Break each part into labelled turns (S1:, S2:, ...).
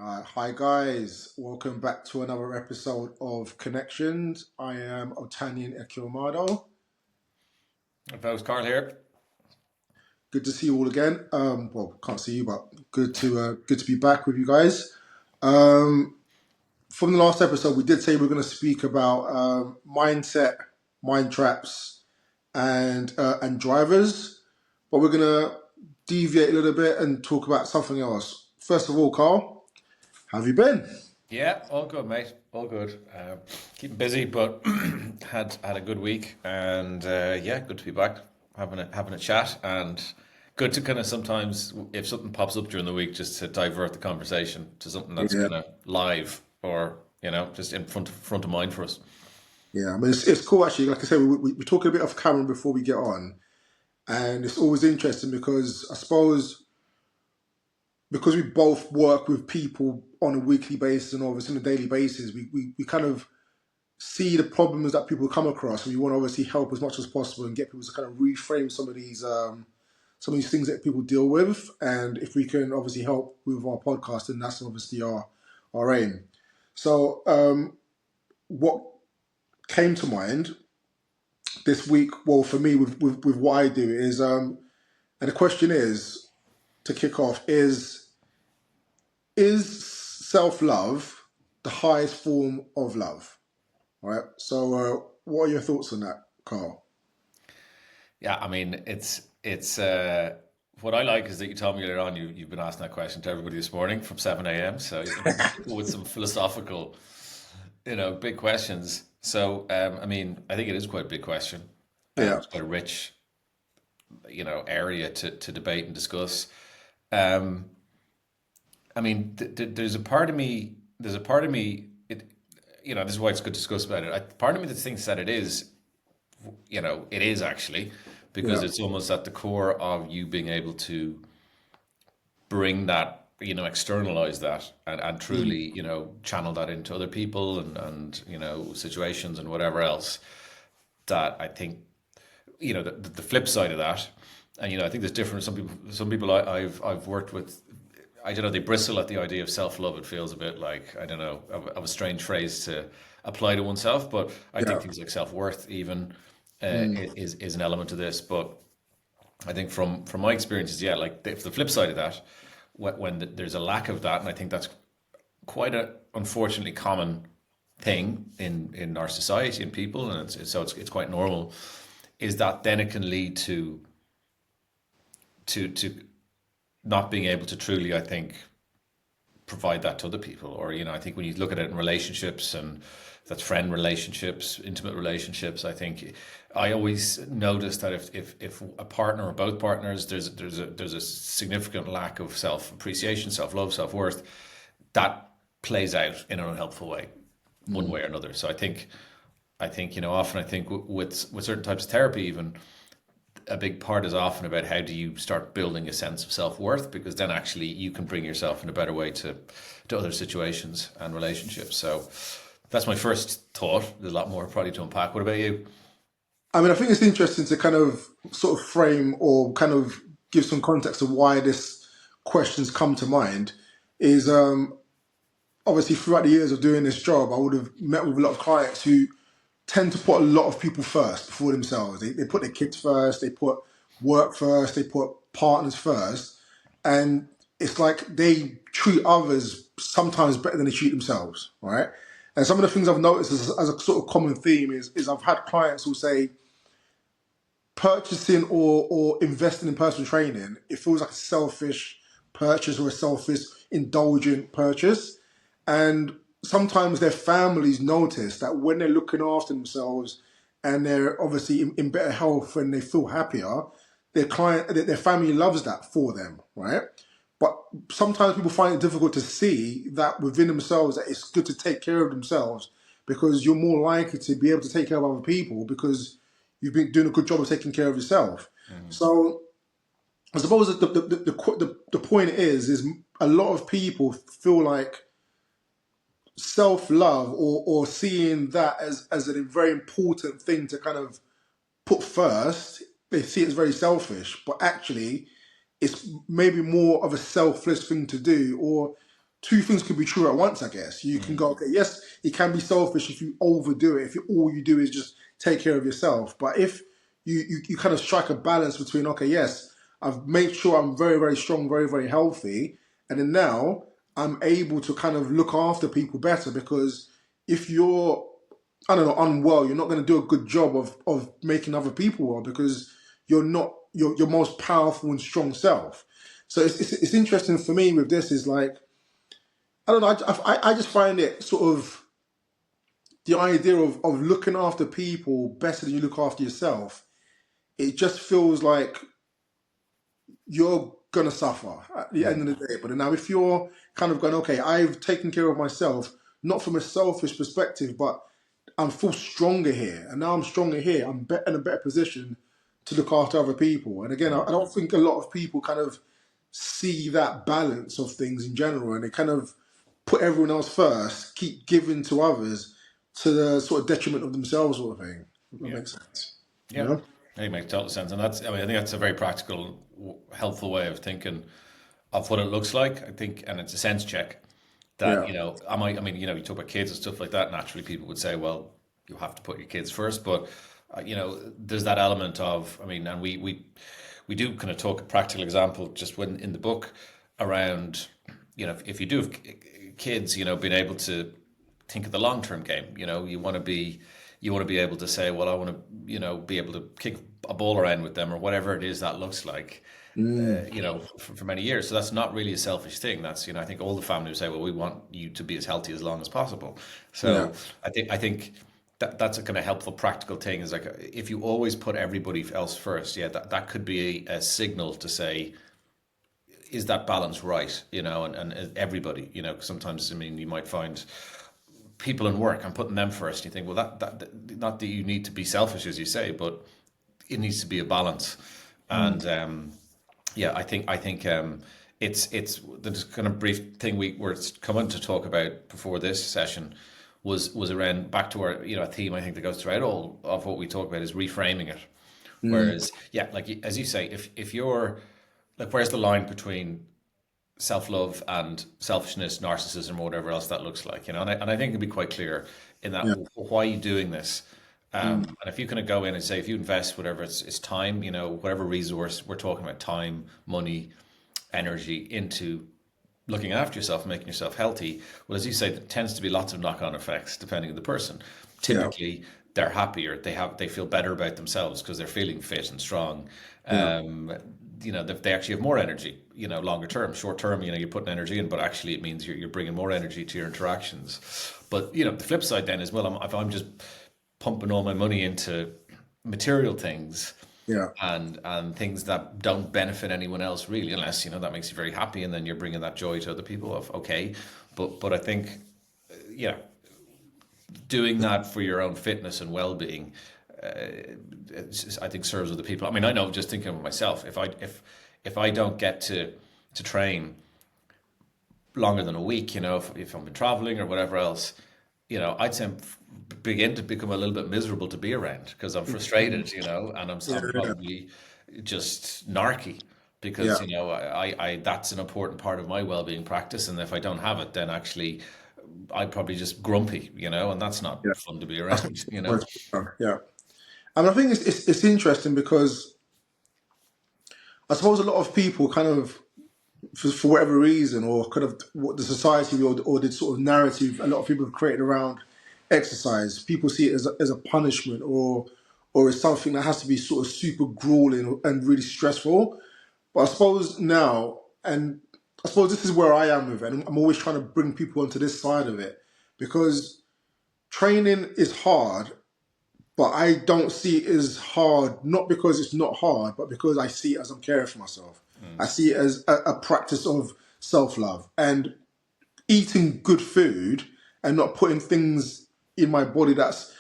S1: Hi guys, welcome back to another episode of Connections. I am Otaniyien Ekiomado.
S2: If I was Karl here.
S1: Good to see you all again. Well, can't see you, but good to be back with you guys. Um, from the last episode, we did say we are going to speak about mindset, mind traps, and drivers, but we're going to deviate a little bit and talk about something else. First of all, Carl, how have you been?
S2: Yeah, all good, mate. All good. Keeping busy, but had a good week, and yeah, good to be back having a chat, and good to kind of sometimes, if something pops up during the week, just to divert the conversation to something that's
S1: Yeah.
S2: kind of live or just in front of mind for us.
S1: Yeah, I mean, it's cool actually. Like I said, we talk a bit off camera before we get on, and it's always interesting because I suppose because we both work with people on a weekly basis and obviously on a daily basis, we kind of see the problems that people come across, and we want to obviously help as much as possible and get people to kind of reframe some of these things that people deal with. And if we can obviously help with our podcast, then that's obviously our aim. So, what came to mind this week, well, for me, with what I do is, and the question is, to kick off, is self love the highest form of love? All right. So, what are your thoughts on that, Carl?
S2: Yeah, I mean, it's what I like is that you told me earlier on you've been asking that question to everybody this morning from 7 a.m. So with some philosophical, big questions. So, I mean, I think it is quite a big question.
S1: Yeah.
S2: It's quite a rich, area to debate and discuss. Um, I mean, there's a part of me, this is why it's good to discuss about it. Part of me that thinks that it is, it is actually, because
S1: Yeah.
S2: it's almost at the core of you being able to bring that, externalize that and
S1: Mm.
S2: truly, channel that into other people and situations and whatever else that I think, the flip side of that, and I think there's different. Some people I've worked with, I don't know, they bristle at the idea of self-love. It feels a bit like, I don't know, of a strange phrase to apply to oneself, but I think
S1: Yeah.
S2: things like self-worth even
S1: Mm.
S2: is an element of this. But I think from my experiences, yeah, like the flip side of that, there's a lack of that, and I think that's quite a unfortunately common thing in our society and people, and it's quite normal. Is that then it can lead to not being able to truly, I think, provide that to other people, or I think when you look at it in relationships, and that's friend relationships, intimate relationships, I think I always notice that if a partner or both partners, there's a significant lack of self appreciation, self love, self worth, that plays out in an unhelpful way, one
S1: Mm.
S2: way or another. So I think often I think with certain types of therapy, even a big part is often about how do you start building a sense of self-worth, because then actually you can bring yourself in a better way to other situations and relationships. So that's my first thought. There's a lot more probably to unpack. What about you?
S1: I mean, I think it's interesting to kind of sort of frame or kind of give some context of why this questions come to mind. Is obviously throughout the years of doing this job, I would have met with a lot of clients who tend to put a lot of people first before themselves. They put their kids first, they put work first, they put partners first, and it's like they treat others sometimes better than they treat themselves, right? And some of the things I've noticed as a sort of common theme is I've had clients who say purchasing or investing in personal training, it feels like a selfish purchase or a selfish indulgent purchase. And sometimes their families notice that when they're looking after themselves and they're obviously in better health and they feel happier, their family loves that for them, right? But sometimes people find it difficult to see that within themselves that it's good to take care of themselves, because you're more likely to be able to take care of other people because you've been doing a good job of taking care of yourself.
S2: Mhm.
S1: So I suppose that the point is a lot of people feel like self love or seeing that as a very important thing to kind of put first. They see it as very selfish, but actually it's maybe more of a selfless thing to do, or two things could be true at once, I guess. You can go, okay, yes, it can be selfish if you overdo it, if all you do is just take care of yourself. But if you kind of strike a balance between, okay, yes, I've made sure I'm very, very strong, very, very healthy, and then now I'm able to kind of look after people better, because if you're, I don't know, unwell, you're not going to do a good job of making other people well, because you're not your most powerful and strong self. So it's interesting for me with this is like, I don't know, I just find it sort of the idea of looking after people better than you look after yourself. It just feels like you're gonna suffer at the end of the day. But now, if you're kind of going, okay, I've taken care of myself, not from a selfish perspective, but I'm feel stronger here, and now I'm stronger here. I'm in a better position to look after other people. And again, I don't think a lot of people kind of see that balance of things in general, and they kind of put everyone else first, keep giving to others to the sort of detriment of themselves, sort of thing. If that
S2: Yeah.
S1: makes sense. You
S2: Yeah,
S1: know?
S2: it makes total sense, and that's. I mean, I think that's a very practical, helpful way of thinking of what it looks like. I think, and it's a sense check that
S1: Yeah.
S2: I mean, you talk about kids and stuff like that. Naturally, people would say, well, you have to put your kids first, but there's that element of. I mean, and we do kind of talk a practical example just when in the book around, if you do have kids, being able to think of the long term game. You want to be able to say, well, I want to, be able to kick a ball around with them or whatever it is that looks like,
S1: Mm.
S2: for many years. So that's not really a selfish thing. That's, I think all the family would say, well, we want you to be as healthy as long as possible.
S1: Yeah.
S2: So I think that's a kind of helpful practical thing is like, if you always put everybody else first, yeah, that could be a signal to say, is that balance right? And everybody, 'cause sometimes, I mean, you might find people in work, I'm putting them first. You think, well, that not that you need to be selfish, as you say, but it needs to be a balance.
S1: Mm.
S2: And yeah, I think it's the kind of brief thing we were coming to talk about before this session was around back to our a theme I think that goes throughout all of what we talk about is reframing it.
S1: Mm.
S2: Whereas, yeah, like as you say, if you're like, where's the line between self-love and selfishness, narcissism, or whatever else that looks like, and I think it'd be quite clear in that,
S1: Yeah.
S2: why are you doing this?
S1: Mm.
S2: And if you kind of go in and say, if you invest whatever it's time, whatever resource we're talking about, time, money, energy into looking after yourself, making yourself healthy, well, as you say, there tends to be lots of knock-on effects depending on the person.
S1: Yeah.
S2: Typically, they're happier. They feel better about themselves because they're feeling fit and strong.
S1: Yeah.
S2: They actually have more energy. Longer term, short term, you're putting energy in, but actually it means you're bringing more energy to your interactions. But the flip side then is, well, if I'm just pumping all my money into material things
S1: Yeah.
S2: and things that don't benefit anyone else really, unless that makes you very happy, and then you're bringing that joy to other people. Of okay, but I think yeah, doing that for your own fitness and well-being, I think serves other people. I mean, I know, just thinking of myself, if I don't get to train longer than a week, if I'm traveling or whatever else, I'd say begin to become a little bit miserable to be around because I'm frustrated, and
S1: Yeah.
S2: I'm probably just narky
S1: Yeah.
S2: because I that's an important part of my well-being practice, and if I don't have it, then actually I'd probably just grumpy, and that's not
S1: Yeah.
S2: fun to be
S1: That's
S2: around,
S1: yeah. And I think it's interesting because I suppose a lot of people kind of, for whatever reason, or kind of what the society or the sort of narrative a lot of people have created around exercise, people see it as a punishment, or as something that has to be sort of super grueling and really stressful. But I suppose now, and I suppose this is where I am with it, and I'm always trying to bring people onto this side of it, because training is hard, but I don't see it as hard, not because it's not hard, but because I see it as I'm caring for myself. I see it as a practice of self-love and eating good food and not putting things in my body that's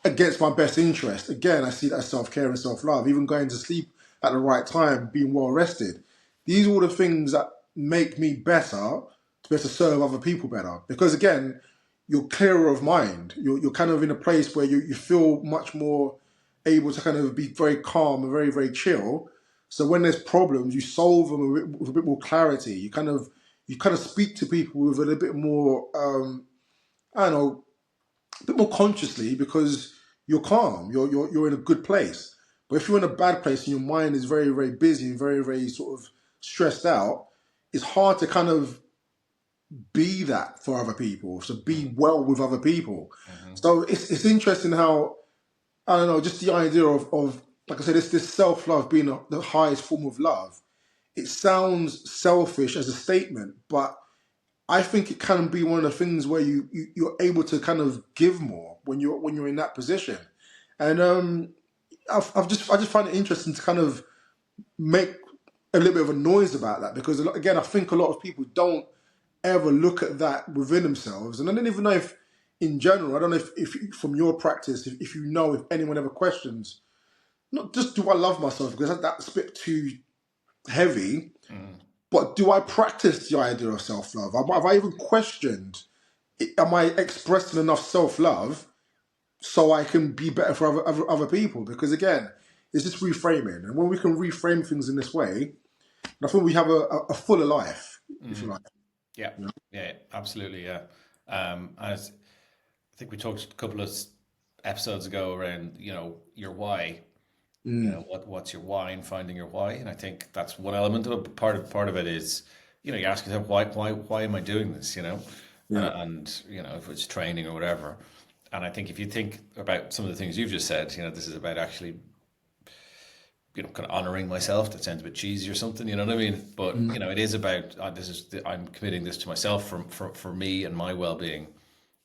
S1: against my best interest. Again, I see that as self-care and self-love. Even going to sleep at the right time, being well rested. These are all the things that make me better to better serve other people better. Because again, you're clearer of mind. You're kind of in a place where you feel much more able to kind of be very calm and very, very chill. So when there's problems, you solve them with a bit more clarity. you kind of speak to people with a little bit more, I don't know, a bit more consciously because you're calm, you're in a good place. But if you're in a bad place and your mind is very, very busy and very, very sort of stressed out, it's hard to kind of be that for other people. So be well with other people.
S2: Hmm.
S1: So it's interesting how, I don't know, just the idea of like I said, this self love being the highest form of love. It sounds selfish as a statement, but I think it can be one of the things where you're able to kind of give more when you're in that position. And I just find it interesting to kind of make a little bit of a noise about that because again I think a lot of people don't ever look at that within themselves, and I don't even know if in general, I don't know if from your practice, if you know if anyone ever questions, not just do I love myself because that's a bit too heavy,
S2: Hmm.
S1: but do I practice the idea of self love? Have I even questioned? Am I expressing enough self love so I can be better for other people? Because again, it's just reframing, and when we can reframe things in this way, I think we have a fuller life, if you
S2: Hmm.
S1: like.
S2: Yeah,
S1: You know?
S2: yeah, absolutely, yeah. And I think we talked a couple of episodes ago around, your why.
S1: Mm,
S2: What's your why and finding your why. And I think that's one element of it. Part of it is, you ask yourself, why am I doing this?
S1: yeah,
S2: If it's training or whatever. And I think if you think about some of the things you've just said, this is about actually, kind of honoring myself. That sounds a bit cheesy or something, you know what I mean? But
S1: mm.
S2: it is about I'm committing this to myself for me and my well being.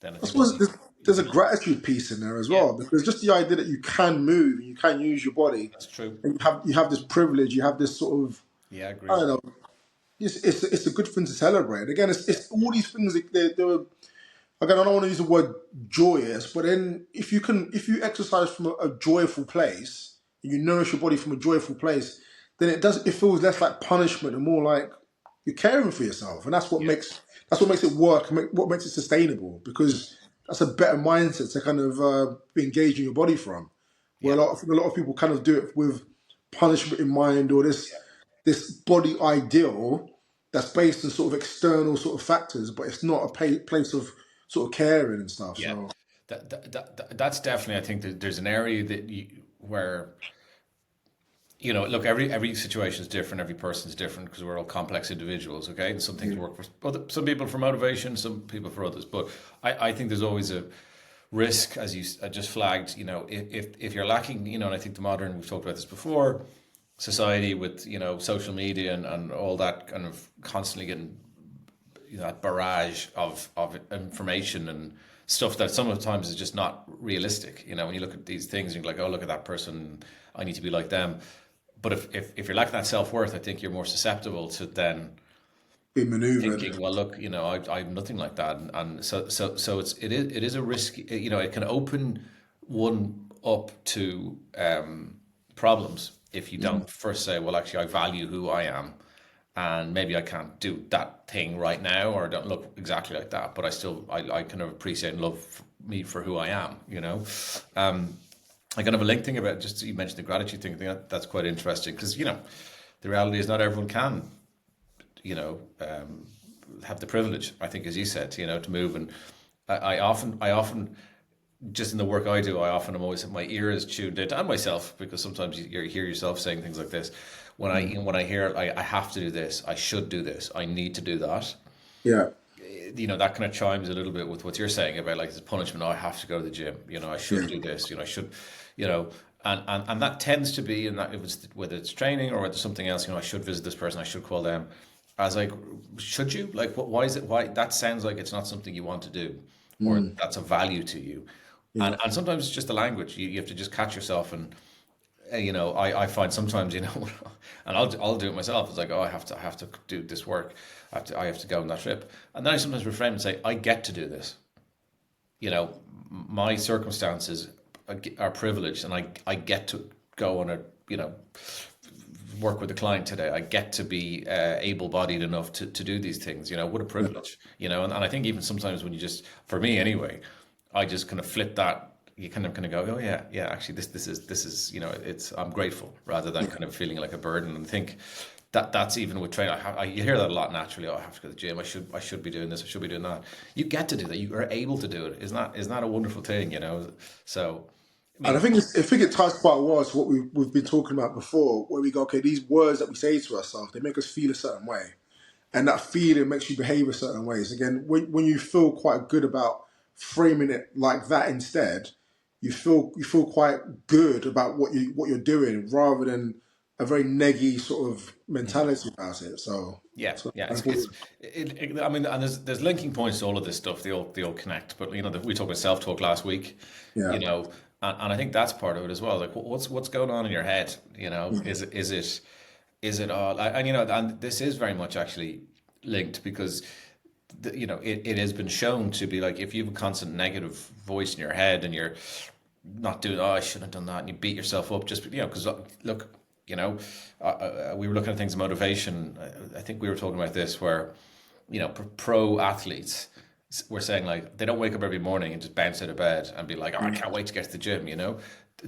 S2: Then I
S1: I
S2: think all
S1: suppose
S2: these,
S1: there's a gratitude piece in there as
S2: yeah,
S1: well, because just the idea that you can move and you can use your body,
S2: that's true.
S1: and you have this privilege, you have this sort of,
S2: Yeah, I
S1: I
S2: agree.
S1: don't know, it's a good thing to celebrate. Again, it's all these things that they're again, I don't want to use the word joyous, but then if you exercise from a joyful place, and you nourish your body from a joyful place, then it feels less like punishment and more like you're caring for yourself, and
S2: Yeah,
S1: that's what makes it work, and what makes it sustainable, because that's a better mindset to kind of be engaged in your body from. Where
S2: yeah,
S1: a lot of people kind of do it with punishment in mind, or
S2: yeah,
S1: this body ideal that's based on sort of external sort of factors, but it's not a place of sort of caring and stuff.
S2: yeah.
S1: So
S2: That's definitely. I think that there's an area where, look, every situation is different, every person is different because we're all complex individuals, okay? And some things
S1: yeah,
S2: work for some people for motivation, some people for others. But I think there's always a risk, as you just flagged, if you're lacking, and I think we've talked about this before, society with, social media and all that kind of constantly getting, that barrage of information and stuff that sometimes is just not realistic. When you look at these things, you're like, oh, look at that person, I need to be like them. But if you're lacking that self worth, I think you're more susceptible to then
S1: being maneuvered.
S2: thinking, well, look, I'm nothing like that, and so it is a risk. It can open one up to problems if you
S1: Mm,
S2: don't first say, well, actually, I value who I am, and maybe I can't do that thing right now, or I don't look exactly like that, but I kind of appreciate and love me for who I am. I kind of a link thing about just you mentioned the gratitude thing. I think that's quite interesting because the reality is not everyone can you know have the privilege. I think, as you said, to move. And I often just in the work I do, I often am always my ear is tuned in, and myself, because sometimes you hear yourself saying things like this. When I
S1: mm.
S2: when I hear I have to do this, I should do this, I need to do that.
S1: Yeah,
S2: That kind of chimes a little bit with what you're saying about like this punishment. Oh, I have to go to the gym. I should
S1: yeah,
S2: do this. I should, you know, and that tends to be, and that if it's whether it's training or whether it's something else. I should visit this person. I should call them. As like, should you like? Why is it? Why that sounds like it's not something you want to do, or
S1: mm,
S2: that's a value to you.
S1: yeah,
S2: And sometimes it's just the language. You have to just catch yourself and I find sometimes, and I'll do it myself. It's like, oh, I have to do this work. I have to go on that trip. And then I sometimes reframe and say, I get to do this. My circumstances are privileged, and I get to go on a, work with a client today. I get to be able-bodied enough to do these things. What a
S1: yeah,
S2: privilege. And I think even sometimes when you just, for me anyway, I just kind of flip that. You kind of go, oh yeah, yeah. Actually, this is it's I'm grateful rather than kind of feeling like a burden. And I think that's even with training. You hear that a lot naturally. Oh, I have to go to the gym. I should be doing this. I should be doing that. You get to do that. You are able to do it. Isn't that a wonderful thing? So, I
S1: And
S2: mean,
S1: I think it ties quite well to what we've been talking about before, where we go, okay, these words that we say to ourselves, they make us feel a certain way, and that feeling makes you behave a certain ways. Again, when you feel quite good about framing it like that instead, you feel quite good about what you're doing rather than a very neggy sort of mentality about it.
S2: yeah,
S1: So
S2: yeah.
S1: important.
S2: I mean, and there's linking points to all of this stuff. They all connect. But we talked about self talk last week.
S1: Yeah,
S2: And I think that's part of it as well. Like, what's going on in your head? Is it all? And this is very much actually linked because it has been shown to be like if you have a constant negative voice in your head and you're not doing, oh, I shouldn't have done that, and you beat yourself up just because look, we were looking at things motivation. I think we were talking about this where pro athletes were saying like they don't wake up every morning and just bounce out of bed and be like, oh, I can't wait to get to the gym.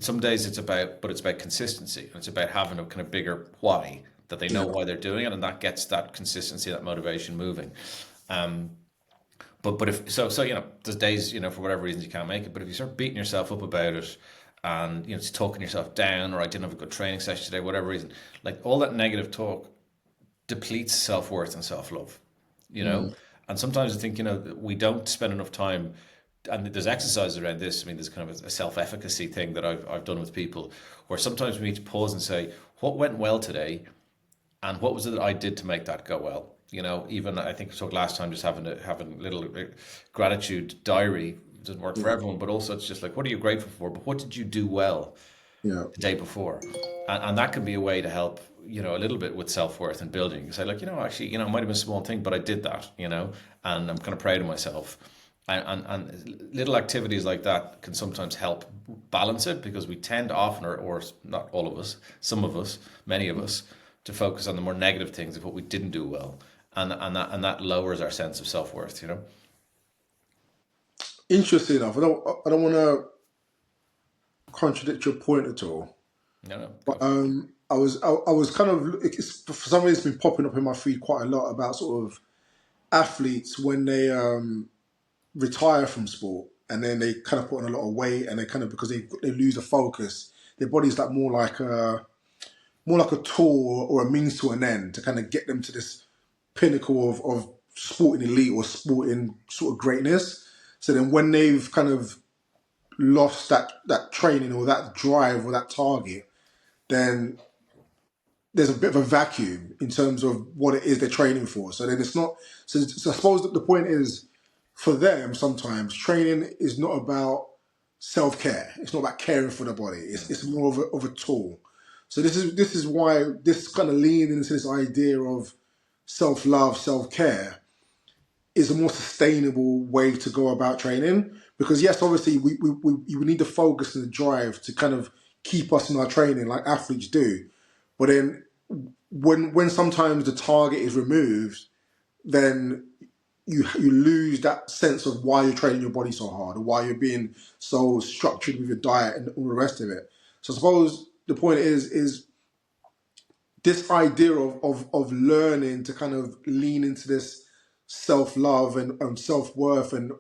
S2: Some days it's about consistency, and it's about having a kind of bigger why that they know
S1: yeah,
S2: why they're doing it, and that gets that consistency, that motivation moving. Um, but if there's days for whatever reasons you can't make it. But if you start beating yourself up about it, and just talking yourself down, or I didn't have a good training session today, whatever reason, like all that negative talk depletes self worth and self love. You know,
S1: mm,
S2: and sometimes I think we don't spend enough time. And there's exercises around this. I mean, there's kind of a self efficacy thing that I've done with people, where sometimes we need to pause and say, what went well today, and what was it that I did to make that go well? Even I think we talked last time, just having a little gratitude diary doesn't work for
S1: yeah,
S2: everyone, but also it's just like, what are you grateful for? But what did you do well
S1: yeah.
S2: the day before? And that can be a way to help, a little bit with self worth and building. You say, like, actually, it might have been a small thing, but I did that, and I'm kind of proud of myself. And little activities like that can sometimes help balance it because we tend often, or not all of us, some of us, many of us, to focus on the more negative things of what we didn't do well, and that lowers our sense of self worth.
S1: Interesting enough, I don't want to contradict your point at all.
S2: No, no,
S1: But
S2: go for it.
S1: I was kind of for some reason it's been popping up in my feed quite a lot about sort of athletes when they retire from sport and then they kind of put on a lot of weight and they kind of because they lose the focus. Their body's like more like a tool or a means to an end to kind of get them to this pinnacle of sporting elite or sporting sort of greatness. So then when they've kind of lost that training or that drive or that target, then there's a bit of a vacuum in terms of what it is they're training for. So then it's not. So I suppose that the point is, for them, sometimes training is not about self care. It's not about caring for the body. It's more of a tool. So this is why this kind of leaning into this idea of self love, self care is a more sustainable way to go about training. Because yes, obviously we need the focus and the drive to kind of keep us in our training like athletes do. But then when sometimes the target is removed, then you lose that sense of why you're training your body so hard or why you're being so structured with your diet and all the rest of it. So I suppose the point is this idea of learning to kind of lean into this self love and self worth and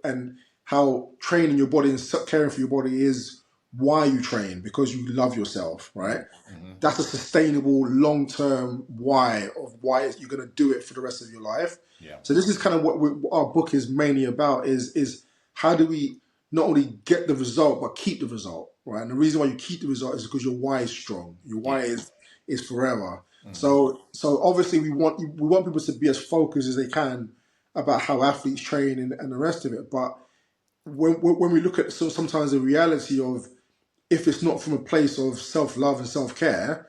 S1: how training your body and caring for your body is why you train because you love yourself, right?
S2: Hmm.
S1: That's a sustainable long term why of why you're going to do it for the rest of your life.
S2: Yeah.
S1: So this is kind of what our book is mainly about is how do we not only get the result but keep the result, right? And the reason why you keep the result is because your why is strong. Your
S2: Yeah.
S1: why is forever.
S2: Hmm.
S1: So obviously we want people to be as focused as they can about how athletes train and the rest of it. But when we look at sometimes the reality of if it's not from a place of self love and self care,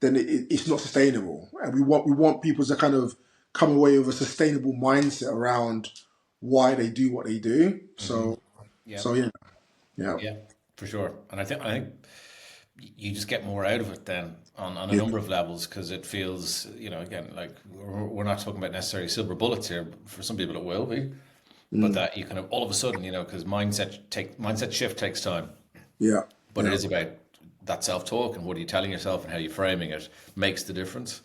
S1: then it's not sustainable. And we want people to kind of come away with a sustainable mindset around why they do what they do.
S2: Hmm.
S1: So
S2: Yeah.
S1: so yeah, yeah,
S2: Yeah. For sure. And I think you just get more out of it then on a
S1: yeah,
S2: number of levels because it feels, again, like we're not talking about necessarily silver bullets here. For some people, it will be, but
S1: mm,
S2: that you kind of all of a sudden, because mindset shift takes time,
S1: yeah,
S2: but it
S1: yeah,
S2: is about that self talk and what are you telling yourself and how you're framing it makes the difference.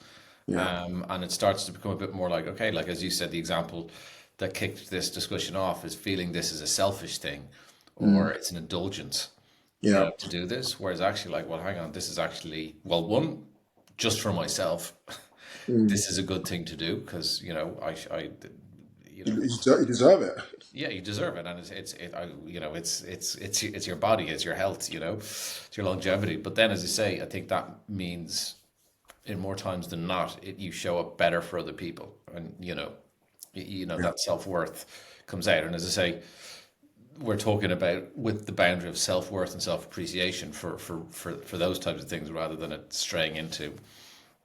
S1: Yeah.
S2: And it starts to become a bit more like, okay, like as you said, the example that kicked this discussion off is feeling this is a selfish thing or
S1: Mm.
S2: it's an indulgence,
S1: Yeah.
S2: to do this. Whereas actually, like, well, hang on, this is actually, well, one, just for myself,
S1: Mm.
S2: this is a good thing to do because, you know,
S1: You deserve it.
S2: yeah, you deserve it, and it's your body, it's your health, it's your longevity. But then, as you say, I think that means in more times than not, you show up better for other people, and
S1: Yeah.
S2: that self worth comes out. And as I say, we're talking about with the boundary of self worth and self appreciation for those types of things, rather than it straying into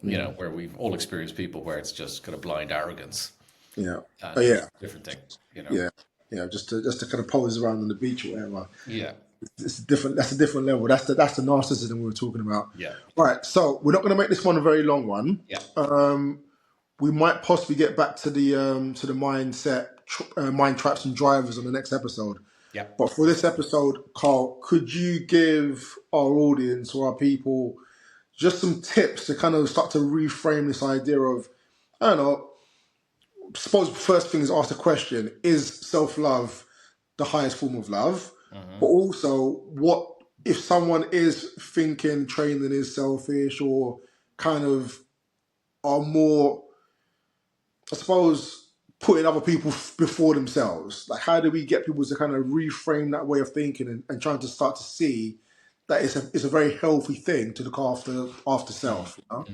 S1: Mm.
S2: where we've all experienced people where it's just kind of blind arrogance,
S1: Yeah. Oh
S2: and
S1: yeah.
S2: it's a different thing,
S1: Yeah. Yeah. Just to kind of pose around on the beach or whatever.
S2: Yeah,
S1: It's different. That's a different level. That's the narcissism we were talking about.
S2: yeah,
S1: All right. So we're not going to make this one a very long one.
S2: yeah,
S1: We might possibly get back to the mindset, mind traps and drivers on the next episode.
S2: yeah.
S1: But for this episode, Carl, could you give our audience or our people just some tips to kind of start to reframe this idea of, I don't know, suppose first thing is ask the question, is self-love the highest form of love?
S2: Hmm.
S1: But also, what if someone is thinking training is selfish or kind of are more, I suppose, putting other people before themselves? Like, how do we get people to kind of reframe that way of thinking and trying to start to see that it's a very healthy thing to look after self? You know?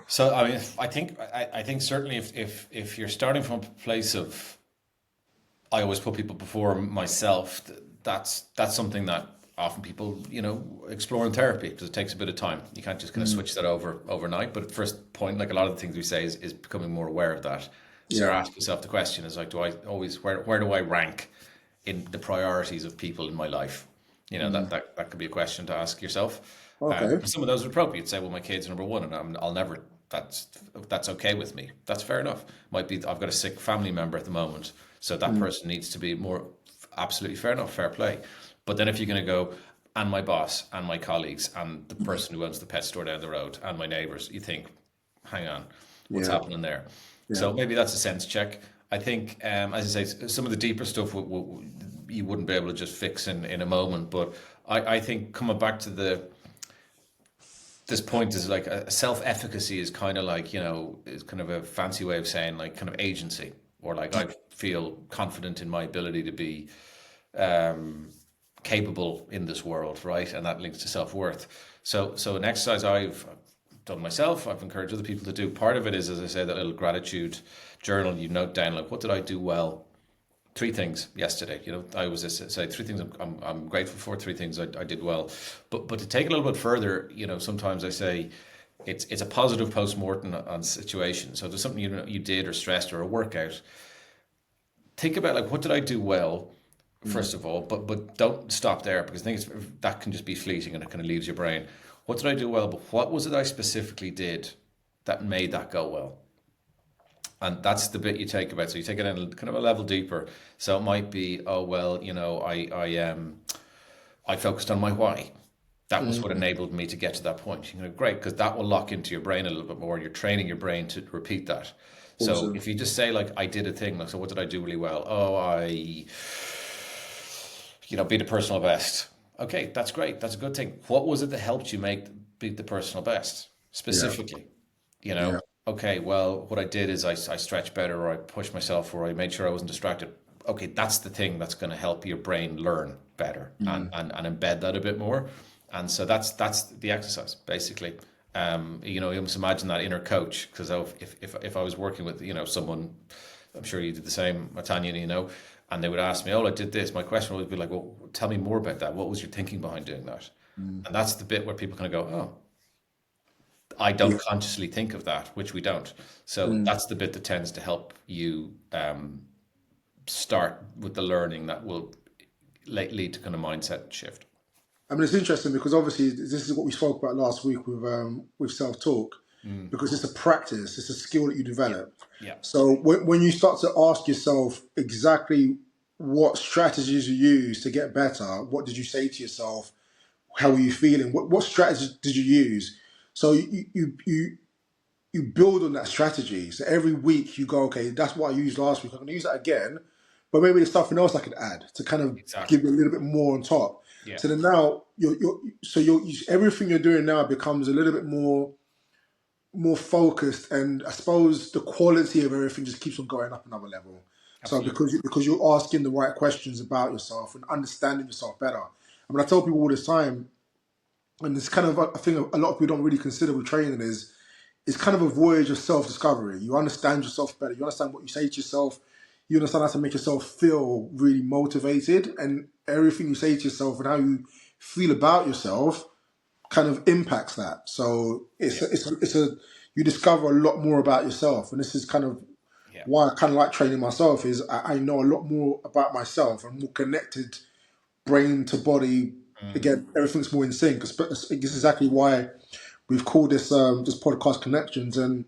S2: So I mean, I think certainly if you're starting from a place of, I always put people before myself. That's something that often people explore in therapy, because it takes a bit of time. You can't just kind of
S1: Mm,
S2: switch that over overnight. But at first point, like a lot of the things we say is becoming more aware of that. So
S1: yeah.
S2: ask yourself the question is like, do I always where do I rank in the priorities of people in my life?
S1: Mm,
S2: That could be a question to ask yourself.
S1: okay.
S2: Some of those are appropriate. Say, well, my kid's number one, and I'll never. That's okay with me. That's fair enough. Might be I've got a sick family member at the moment, so that
S1: Mm,
S2: person needs to be more. Absolutely fair enough, fair play. But then if you're going to go, and my boss and my colleagues and the person who owns the pet store down the road and my neighbors, you think, hang on, what's
S1: yeah.
S2: happening there?
S1: Yeah.
S2: So maybe that's a sense check. I think, as I say, some of the deeper stuff you wouldn't be able to just fix in a moment. But I think coming back to this point is like a self-efficacy is kind of like, is kind of a fancy way of saying like kind of agency, or like I feel confident in my ability to be capable in this world, right? And that links to self-worth. So an exercise I've done myself, I've encouraged other people to do. Part of it is, as I say, that little gratitude journal. You note down like, what did I do well? Three things yesterday. I always say three things I'm grateful for. Three things I did well. But to take it a little bit further, sometimes I say it's a positive post-mortem on situation. So there's something you did or stressed or a workout. Think about like, what did I do well?
S1: Mm,
S2: First of all, but don't stop there, because I think that can just be fleeting and it kind of leaves your brain. What did I do well? But what was it I specifically did that made that go well? And that's the bit you take about. So you take it in kind of a level deeper. So it might be, oh well, I focused on my why. That was what
S1: mm,
S2: enabled me to get to that point. Great, because that will lock into your brain a little bit more. You're training your brain to repeat that. So
S1: awesome.
S2: if you just say like, I did a thing, like, so what did I do really well? Oh, I be the personal best. Okay, that's great. That's a good thing. What was it that helped you be the personal best
S1: Yeah.
S2: specifically?
S1: Yeah.
S2: Okay, well, what I did is I stretched better, or I pushed myself, or I made sure I wasn't distracted. Okay, that's the thing that's going to help your brain learn better, and,
S1: Mm,
S2: and, and embed that a bit more. And so that's the exercise basically. You must imagine that inner coach, because if I was working with someone, I'm sure you did the same, Otaniyien, and they would ask me, oh, I did this. My question would be like, well, tell me more about that. What was your thinking behind doing that?
S1: mm,
S2: And that's the bit where people kind of go, oh, I
S1: yeah.
S2: don't consciously think of that, which we don't. So
S1: Mm.
S2: that's the bit that tends to help you start with the learning that will lead to kind of mindset shift.
S1: I mean, it's interesting because obviously this is what we spoke about last week with self talk,
S2: Mm.
S1: because it's a practice, it's a skill that you
S2: Yeah,
S1: develop.
S2: yeah,
S1: So when you start to ask yourself exactly what strategies you use to get better, what did you say to yourself? How were you feeling? What strategies did you use? So you you build on that strategy. So every week you go, okay, that's what I used last week. I'm going to use that again, but maybe there's something else I could add to kind of
S2: Exactly.
S1: give you a little bit more on top.
S2: Yeah.
S1: So then now everything you're doing now becomes a little bit more focused, and I suppose the quality of everything just keeps on going up another level. So
S2: Absolutely.
S1: because you're asking the right questions about yourself and understanding yourself better. I mean, I tell people all this time, and it's kind of a thing a lot of people don't really consider with training is it's kind of a voyage of self-discovery. You understand yourself better. You understand what you say to yourself. You understand how to make yourself feel really motivated, and everything you say to yourself and how you feel about yourself kind of impacts that. So
S2: Yeah.
S1: it's a you discover a lot more about yourself, and this is kind of
S2: Yeah.
S1: why I kind of like training myself. Is I know a lot more about myself. I'm more connected, brain to body. Again, everything's more in sync. This is exactly why we've called this podcast connections and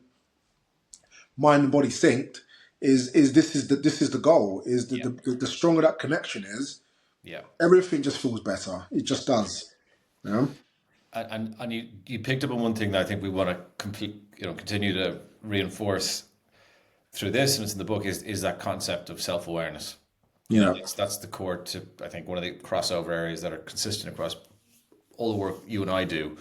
S1: mind and body synced. This is the goal? Is
S2: Yeah.
S1: the stronger that connection is,
S2: Yeah.
S1: everything just feels better. It just does. Yeah.
S2: And you picked up on one thing that I think we want to continue to reinforce through this, and it's in the book, is that concept of self-awareness.
S1: Yeah.
S2: That's the core to, I think, one of the crossover areas that are consistent across all the work you and I do.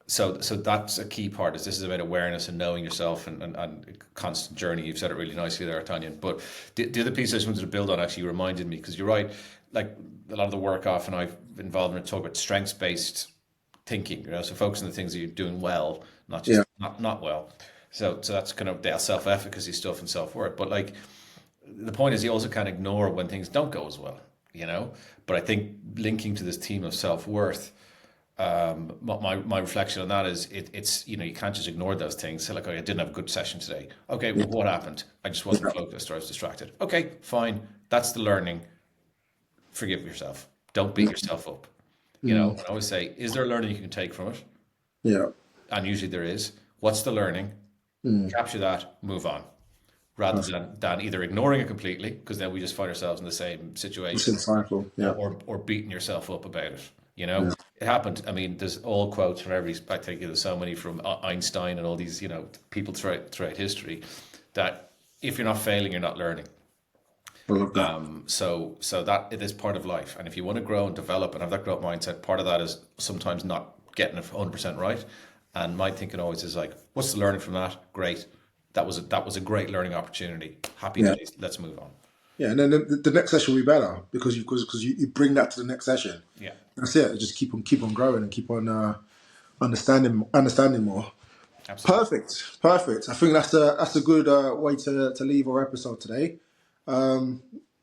S2: So that's a key part. Is this is about awareness and knowing yourself, and a constant journey. You've said it really nicely there, Otaniyien. But the other piece I just wanted to build on actually reminded me, because you're right. Like a lot of the work often I've been involved in, talk about strengths based thinking. So focus on the things that you're doing well, not just
S1: Yeah.
S2: not well. So that's kind of the self efficacy stuff and self worth. But like the point is, you also can't ignore when things don't go as well. But I think linking to this theme of self worth, my reflection on that is it's you can't just ignore those things. So like, okay, I didn't have a good session today. Okay,
S1: Yeah.
S2: well, what happened? I just wasn't focused, or I was distracted. Okay, fine. That's the learning. Forgive yourself. Don't beat yourself up.
S1: Mm.
S2: I always say, is there a learning you can take from it?
S1: Yeah.
S2: And usually there is. What's the learning?
S1: Mm.
S2: Capture that, move on. Rather
S1: That's
S2: than either ignoring it completely, because then we just find ourselves in the same
S1: the same
S2: situation,
S1: cycle. Yeah.
S2: or beating yourself up about it.
S1: Yeah.
S2: It happened. I mean, there's all quotes from I think there's so many from Einstein and all these, people throughout history, that if you're not failing, you're not learning.
S1: I love that.
S2: So that it is part of life, and if you want to grow and develop and have that growth mindset, part of that is sometimes not getting it 100% right. And my thinking always is like, what's the learning from that? Great, that was a great learning opportunity. Happy
S1: Yeah.
S2: days. Let's move on.
S1: Yeah. And then the next session will be better because you bring that to the next session.
S2: Yeah,
S1: That's it. Just keep on growing and keep on understanding more.
S2: absolutely.
S1: Perfect. I think that's a good way to leave our episode today.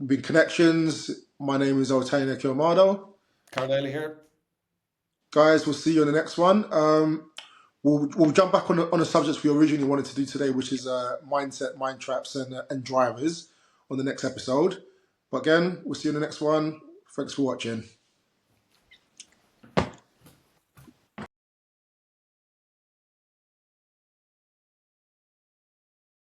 S1: Big connections. My name is Otania Kilmado.
S2: Carl here.
S1: Guys, we'll see you on the next one. We'll jump back on the subjects we originally wanted to do today, which is mindset, mind traps, and drivers on the next episode. But again, we'll see you in the next one. Thanks for watching.